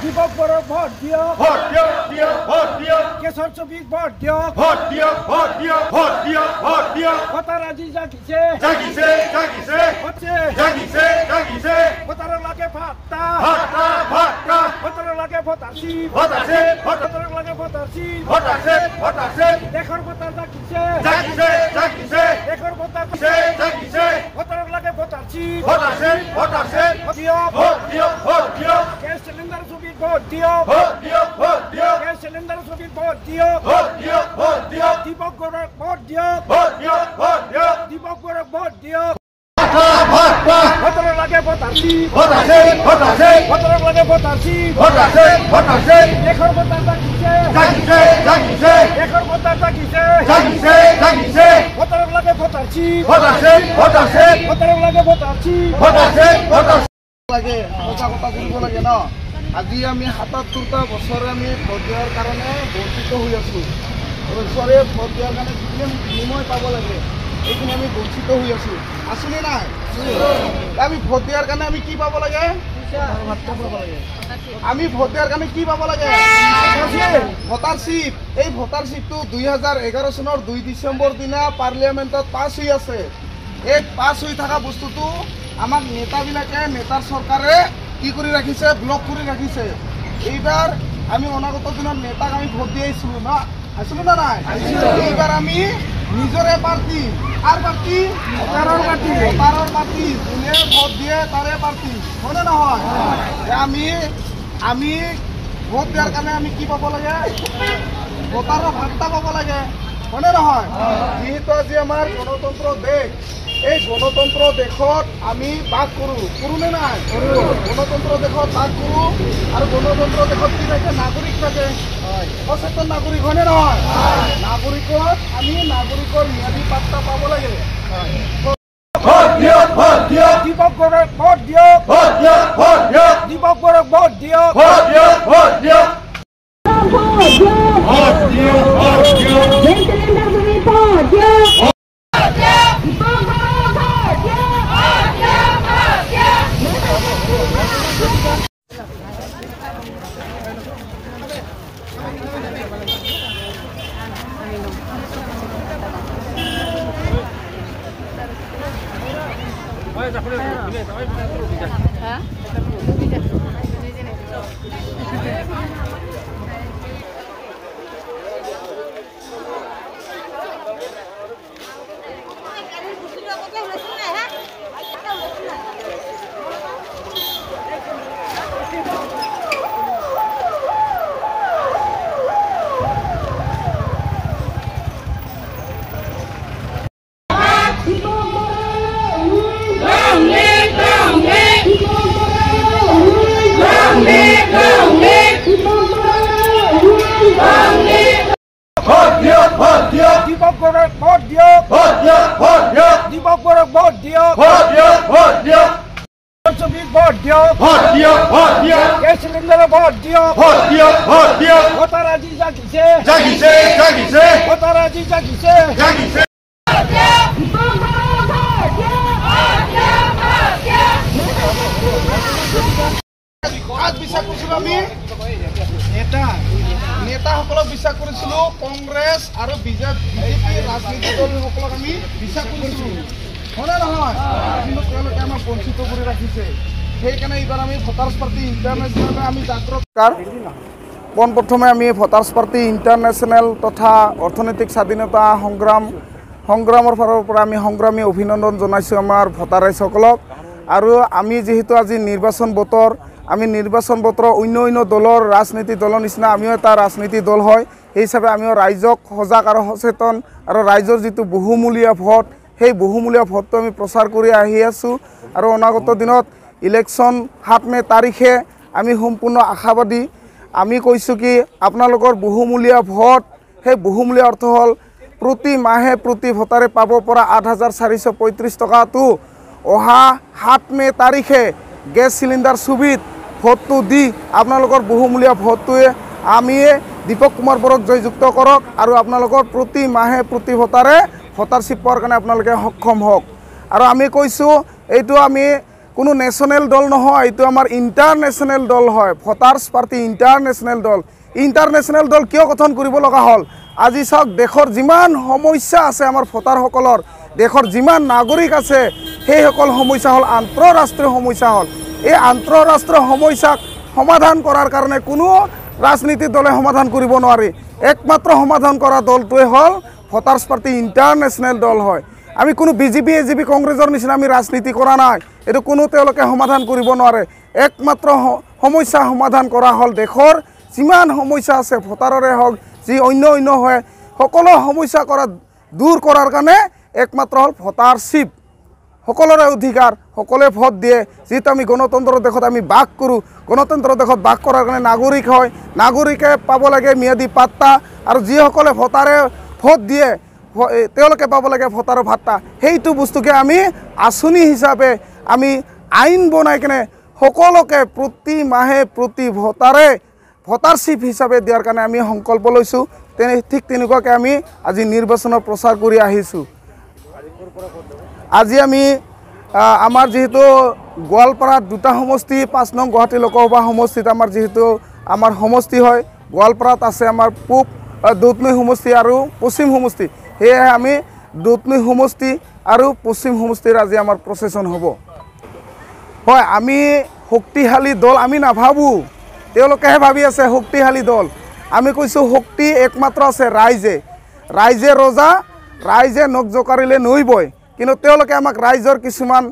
Dipak বড়ক vote দিয়ক vote দিয়ক দিয়ক ভোট দিয়ক কেশর ছবিক ভোট দিয়ক ভোট দিয়ক ভোট দিয়ক ভোট দিয়ক ভোট দিয়ক ভোটার আজি জাগিছে জাগিছে জাগিছে হচ্ছে জাগিছে জাগিছে ভোটার লাগে ভাত্তা ভাট্টা ভাট্টা ভোটার লাগে ভোটারশি ভোট আছে ভোটার লাগে ভোটারশি ভোট আছে ভোট আছে দেশৰ ভোটাৰ জাগিছে জাগিছে জাগিছে দেশৰ ভোটাৰ জাগিছে ভোটাৰ লাগে ভোটারশি ভোট আছে ভোট আছে দিয়ক ভোট দিয়ক ভোট দিয়ক গ্যাস সিলিন্ডার ছবিক ভোট দিয়ক ভোট দিয়ক ভোট দিয়ক গ্যাস সিলিন্ডার ছবিক ভোট দিয়ক ভোট দিয়ক ভোট দিয়ক দীপক বড়ক ভোট দিয়ক ভোট দিয়ক ভোট দিয়ক দীপক বড়ক ভোট দিয়ক ভাট্টা ভোটার লাগে ভোটারশি ভোট আছে ভোট আছে ভোটার লাগে ভোটারশি ভোট আছে ভোট আছে দেশৰ ভোটাৰ জাগিছে জাগিছে জাগিছে দেশৰ ভোটাৰ জাগিছে জাগিছে জাগিছে ভোটার লাগে ভোটারশি ভোট আছে ভোট আছে ভোটার লাগে ভোটারশি ভোট আছে ভোট আছে লাগে সজাগতা কৰিব লাগে ন আজি আমি ৭৭টা বছৰে আমি ভোট দিয়াৰ কাৰণে বঞ্চিত হৈ আছোঁ আৰু ওচৰে ভোট দিয়াৰ কাৰণে যিখিনি বিনিময় পাব লাগে এইখিনি আমি বঞ্চিত হৈ আছোঁ আছোনে নাই আমি ভোট দিয়াৰ কাৰণে আমি কি পাব লাগে আমি ভোট দিয়াৰ কাৰণে কি পাব লাগে ভোটাৰশ্বিপ এই ভোটাৰশ্বিপটো ২০১১ চনৰ ২ ডিচেম্বৰ দিনা পাৰ্লিয়ামেণ্টত পাছ হৈ আছে এই পাছ হৈ থকা বস্তুটো আমাক নেতাবিলাকে নেতাৰ চৰকাৰে কি কৰি ৰাখিছে ব্লক কৰি ৰাখিছে এইবাৰ আমি অনাগত দিনত নেতাক আমি ভোট দি আহিছিলোঁ ন আছিলোঁ না নাই এইবাৰ আমি নিজৰে পাৰ্টি আৰু পাৰ্টি ভোটাৰৰ পাৰ্টি যোনে ভোট দিয়ে তাৰে পাৰ্টি হয়নে নহয় আমি ভোট দিয়াৰ কাৰণে আমি কি পাব লাগে ভোটাৰৰ ভাত্তা পাব লাগে হয়নে নহয় যিহেতু আজি আমাৰ গণতন্ত্ৰ দেশ এই গণতন্ত্ৰ দেশত আমি বাস কৰোঁনে নাই গণতন্ত্ৰ দেশত বাস কৰোঁ আৰু গণতন্ত্ৰ দেশত কি থাকে নাগৰিক থাকে সচেতন নাগৰিক হয়নে নহয় নাগৰিকত আমি নাগৰিকৰ ম্যাদী পাত্তা পাব লাগে ভোট দিয়ক ভোট দিয়ক দীপক বড়ক ভোট দিয়ক ভোট দিয়ক ভোট দিয়ক দীপক বড়ক ভোট দিয়ক ভোট দিয়ক ভোট দিয়ক ভোট দিয়ক ভোট দিয়ক দীপক বড়ক ভোট দিয়ক ভোট দিয়ক ভোট দিয়ক দীপক বড়ক ভোট দিয়ক ভোট দিয়ক ভোট দিয়ক ছবিক ভোট দিয়ক ভোট দিয়ক ভোট দিয়ক গ্যাস সিলিন্ডারে ভোট দিয়ক ভোট দিয়ক ভোট দিয়ক ভোটার আজি জাগিছে জাগিছে জাগিছে ভোটার আজি জাগিছে জাগিছে কাক বিশ্বাস কৰিছিলোঁ আমি নেতাসকলক বিশ্বাস কৰিছিলোঁ কংগ্ৰেছ আৰু বিজেপি ৰাজনীতিক দলসকলক আমি বিশ্বাস কৰিছিলোঁ হয়নে নহয় কিন্তু তেওঁলোকে আমাক বঞ্চিত কৰি ৰাখিছে সেইকাৰণে এইবাৰ আমি ভোটাৰ্ছ পাৰ্টি ইণ্টাৰনেশ্যনেলে আমি জাগ্ৰত পোনপ্ৰথমে আমি ভোটাৰ্ছ পাৰ্টি ইণ্টাৰনেশ্যনেল তথা অৰ্থনৈতিক স্বাধীনতা সংগ্ৰামৰ ফালৰ পৰা আমি সংগ্ৰামী অভিনন্দন জনাইছোঁ আমাৰ ভোটাৰ ৰাইজসকলক আৰু আমি যিহেতু আজি নিৰ্বাচন বতৰ আমি নিৰ্বাচন বতৰৰ অন্য দলৰ ৰাজনীতি দলৰ নিচিনা আমিও এটা ৰাজনীতি দল হয় সেই হিচাপে আমিও ৰাইজক সজাগ আৰু সচেতন আৰু ৰাইজৰ যিটো বহুমূলীয়া ভোট সেই বহুমূলীয়া ভোটটো আমি প্ৰচাৰ কৰি আহি আছোঁ আৰু অনাগত দিনত ইলেকশ্যন ৭ মে তাৰিখে আমি সম্পূৰ্ণ আশাবাদী আমি কৈছোঁ কি আপোনালোকৰ বহুমূলীয়া ভোট সেই বহুমূলীয়া অৰ্থ হ'ল প্ৰতি মাহে প্ৰতি ভোটাৰে পাব পৰা ৮,৪৩৫ টকাটো অহা ৭ মে তাৰিখে গেছ চিলিণ্ডাৰ ছবিত ভোটটো দি আপোনালোকৰ বহুমূলীয়া ভোটটোৱে আমি দীপক কুমাৰ বড়ক জয়যুক্ত কৰক আৰু আপোনালোকৰ প্ৰতি মাহে প্ৰতি ভোটাৰে ভোটাৰশ্বিপ পোৱাৰ কাৰণে আপোনালোকে সক্ষম হওক আৰু আমি কৈছোঁ এইটো আমি কোনো নেশ্যনেল দল নহয়, এইটো আমাৰ ইণ্টাৰনেশ্যনেল দল হয়। ভোটাৰ্ছ পাৰ্টি ইণ্টাৰনেশ্যনেল দল। ইণ্টাৰনেশ্যনেল দল কিয় গঠন কৰিব লগা হ'ল? আজি চাওক, দেশৰ যিমান সমস্যা আছে আমাৰ ভোটাৰসকলৰ, দেশৰ যিমান নাগৰিক আছে, সেইসকল সমস্যা হ'ল আন্তঃৰাষ্ট্ৰীয় সমস্যা হ'ল। এই আন্তঃৰাষ্ট্ৰীয় সমস্যাক সমাধান কৰাৰ কাৰণে কোনো ৰাজনীতিৰ দলে সমাধান কৰিব নোৱাৰে। একমাত্ৰ সমাধান কৰা দলটোৱে হ'ল ভোটাৰ্ছ পাৰ্টি ইণ্টাৰনেশ্যনেল দল হয়। আমি কোনো বিজেপি এজেপি কংগ্ৰেছৰ নিচিনা আমি ৰাজনীতি কৰা নাই। এইটো কোনো তেওঁলোকে সমাধান কৰিব নোৱাৰে। একমাত্ৰ সমস্যা সমাধান কৰা হ'ল দেশৰ যিমান সমস্যা আছে, ভোটাৰৰে হওক যি অন্য হয়, সকলো সমস্যা দূৰ কৰাৰ কাৰণে একমাত্ৰ হ'ল ভোটাৰশ্বিপ। সকলোৰে অধিকাৰ, সকলোৱে ভোট দিয়ে। যিহেতু আমি গণতন্ত্ৰৰ দেশত আমি বাস কৰোঁ, গণতন্ত্ৰৰ দেশত বাস কৰাৰ কাৰণে নাগৰিক হয়, নাগৰিকে পাব লাগে ম্যাদী পাট্টা, আৰু যিসকলে ভোটাৰে ভোট দিয়ে তেওঁলোকে পাব লাগে ভোটাৰৰ ভাত্তা। সেইটো বস্তুকে আমি আঁচনি হিচাপে আমি আইন বনাই কিনে সকলোকে প্ৰতি মাহে প্ৰতি ভোটাৰে ভোটাৰশ্বিপ হিচাপে দিয়াৰ কাৰণে আমি সংকল্প লৈছোঁ। ঠিক তেনেকুৱাকৈ আমি আজি নিৰ্বাচনৰ প্ৰচাৰ কৰি আহিছোঁ। আজি আমি আমাৰ যিহেতু গোৱালপাৰাত দুটা সমষ্টি, 5 নং গুৱাহাটী লোকসভা সমষ্টিত আমাৰ যিহেতু আমাৰ সমষ্টি হয়, গোৱালপাৰাত আছে আমাৰ পূব দুধনৈ সমষ্টি আৰু পশ্চিম সমষ্টি। সেয়েহে আমি দুধনৈ সমষ্টি আৰু পশ্চিম সমষ্টিৰ আজি আমাৰ প্ৰচেছন হ'ব। হয়, আমি শক্তিশালী দল আমি নাভাবোঁ, তেওঁলোকেহে ভাবি আছে শক্তিশালী দল। আমি কৈছোঁ শক্তি একমাত্ৰ আছে ৰাইজে। ৰাইজে ৰজা, ৰাইজে নখ জোকাৰিলে নৈ বয়। কিন্তু তেওঁলোকে আমাক ৰাইজৰ কিছুমান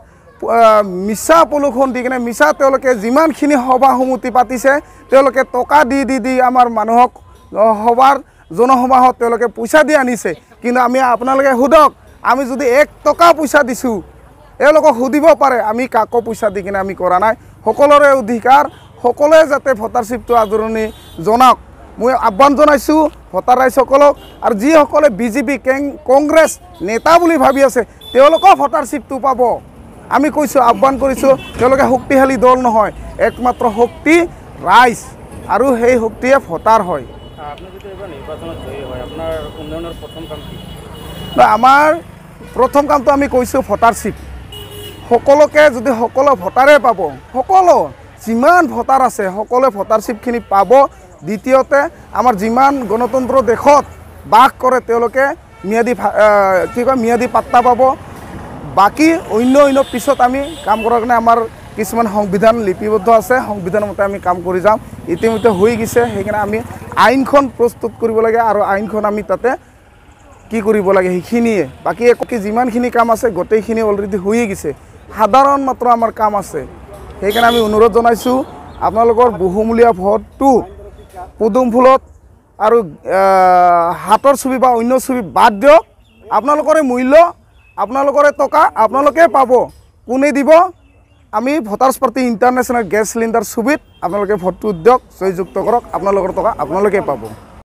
মিছা পলুখন দি কিনে মিছা তেওঁলোকে যিমানখিনি সভা সমিতি পাতিছে, তেওঁলোকে টকা দি আমাৰ মানুহক জনসমাহত তেওঁলোকে পইচা দি আনিছে। কিন্তু আমি আপোনালোকে সোধক, আমি যদি 1 টকা পইচা দিছোঁ, এওঁলোকক সুধিব পাৰে আমি কাকো পইচা দি কিনে আমি কৰা নাই। সকলোৰে অধিকাৰ, সকলোৱে যাতে ভোটাৰশ্বিপটো আদৰণি জনাওক মই আহ্বান জনাইছোঁ ভোটাৰ ৰাইজসকলক। আৰু যিসকলে বিজেপি কংগ্ৰেছ নেতা বুলি ভাবি আছে তেওঁলোকেও ভোটাৰশ্বিপটো পাব। আমি কৈছোঁ, আহ্বান কৰিছোঁ, তেওঁলোকে শক্তিশালী দল নহয়, একমাত্ৰ শক্তি ৰাইজ, আৰু সেই শক্তিয়ে ভোটাৰ হয়। আমাৰ প্ৰথম কামটো আমি কৈছোঁ ভোটাৰশ্বিপ। সকলোকে যদি সকলো ভোটাৰে পাব, সকলো যিমান ভোটাৰ আছে সকলোৱে ভোটাৰশ্বিপখিনি পাব। দ্বিতীয়তে আমাৰ যিমান গণতন্ত্ৰ দেশত বাস কৰে তেওঁলোকে ম্যাদী পাট্টা পাব। বাকী অন্য পিছত আমি কাম কৰাৰ কাৰণে আমাৰ কিছুমান সংবিধান লিপিবদ্ধ আছে, সংবিধানৰ মতে আমি কাম কৰি যাম। ইতিমধ্যে হৈ গৈছে, সেইকাৰণে আমি আইনখন প্ৰস্তুত কৰিব লাগে, আৰু আইনখন আমি তাতে কি কৰিব লাগে সেইখিনিয়ে। বাকী যিমানখিনি কাম আছে গোটেইখিনি অলৰেডি হৈয়ে গৈছে, সাধাৰণ মাত্ৰ আমাৰ কাম আছে। সেইকাৰণে আমি অনুৰোধ জনাইছোঁ আপোনালোকৰ বহুমূলীয়া ভোটটো পদুম ফুলত আৰু হাতৰ ছবি বা অন্য ছবি বাদ দিয়ক। আপোনালোকৰে মূল্য, আপোনালোকৰে টকা আপোনালোকে পাব। কোনে দিব? আমি voters party international gas cylinder ছবিত আপোনালোকে ভোটটো দিয়ক, জয়যুক্ত কৰক। আপোনালোকৰ টকা আপোনালোকে পাব।